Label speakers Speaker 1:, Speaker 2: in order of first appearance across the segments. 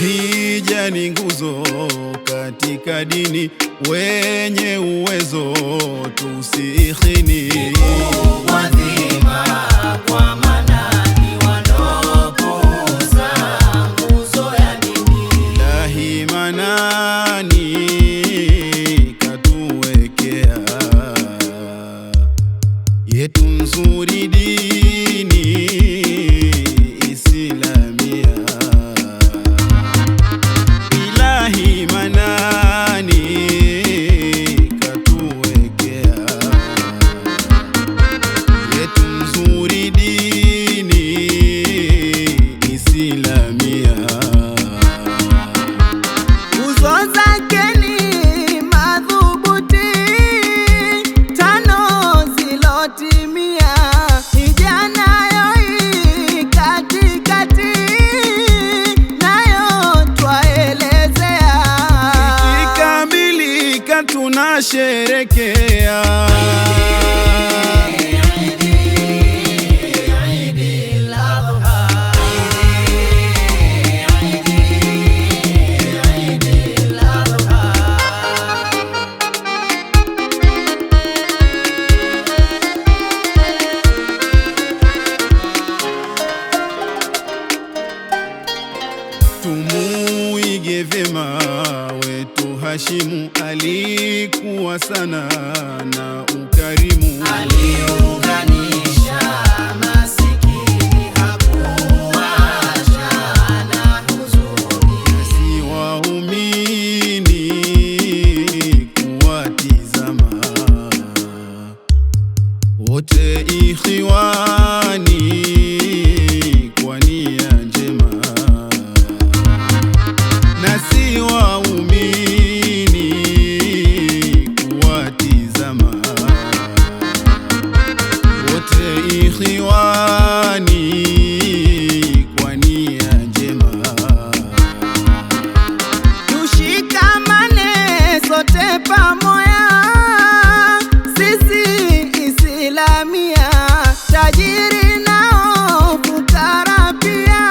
Speaker 1: Hija ni nguzo katika dini, wenye uwezo tusikhini.
Speaker 2: Wadhima kwa manani wanopuza nguzo ya dini.
Speaker 1: Ilahi manani katuwekea, yetu nzuri dini Islamia. Ilahi manani katuwekea, yetu nzuri dini Islamia.
Speaker 3: Nguzo zake ni madhubuti, tano zilotimia. Hija nayo hii katikati, nayo twaelezea.
Speaker 1: Ikikamilika tunasherekea. Tumuige vyema wetu Hashimu, alikuwa sana na ukarimu.
Speaker 2: Aliunganisha masikini, hakuacha na huzuni.
Speaker 1: Si waumini kuwatizama, wote ikhiwani kwa nia njema. Na si waumini kuwatizama, wote ikhiwani kwa nia njema.
Speaker 3: Tushikamane sote pamoja, sisi Islamia. Tajiri nao fukara pia,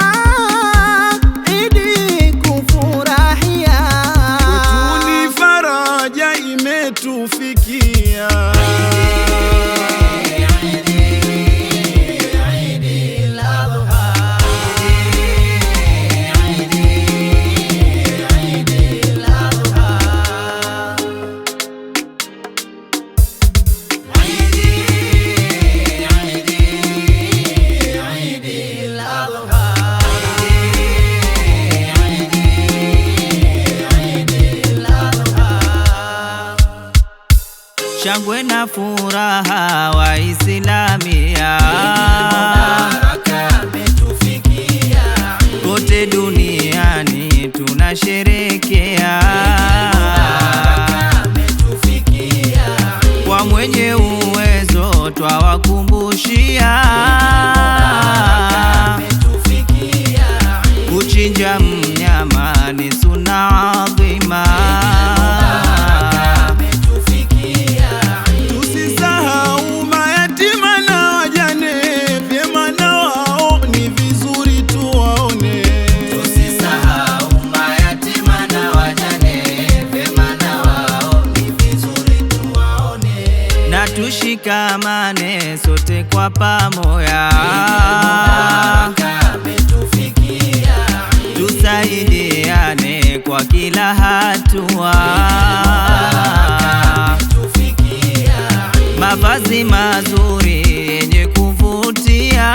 Speaker 3: Idi kufurahia.
Speaker 1: Kwetu ni faraja imetufikia.
Speaker 4: Shangwe na furaha wa Islamia,
Speaker 2: Baraka ametufikia.
Speaker 4: kote duniani tunasherekea.
Speaker 2: Baraka ametufikia.
Speaker 4: Kwa mwenye uwezo twawakumbushia,
Speaker 2: Ametufikia.
Speaker 4: kuchinja mnyama ni sunna adhima.
Speaker 1: Tusisahau mayatima na wajane, vyema na wao ni vizuri tuwaone.
Speaker 2: Tusisahau mayatima na wajane, vyema na wao ni vizuri tuwaone.
Speaker 4: Na tushikamane sote kwa pamoja,
Speaker 2: Baraka ametufikia.
Speaker 4: tusaidiane kwa kila hatua. Mavazi mazuri yenye kuvutia,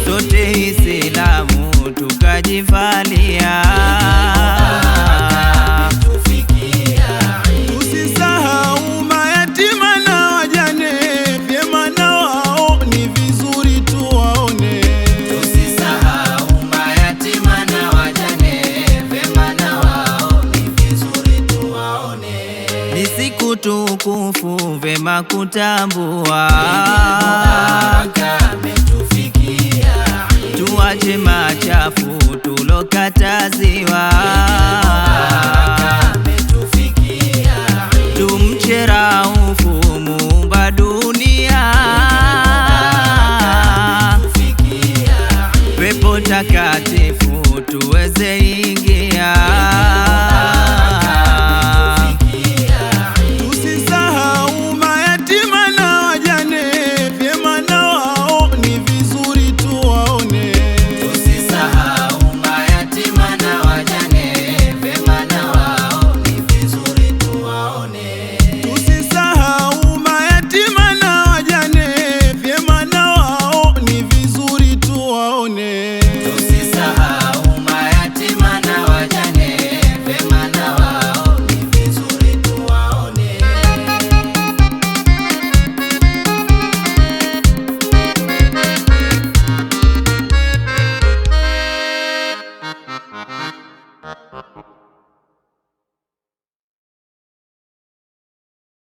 Speaker 4: sote Islamu tukajivalia.
Speaker 1: Tusisahau mayatima na wajane, vyema na wao ni vizuri tuwaone.
Speaker 2: Tusisahau mayatima na wajane, vyema na wao ni vizuri tuwaone.
Speaker 4: Ni siku tukufu vema kutambua,
Speaker 2: Baraka ametufikia.
Speaker 4: tuache machafu tulokataziwa.
Speaker 2: Baraka ametufikia.
Speaker 4: Tumche Raufu muumba dunia, takatifu tuweze ingia.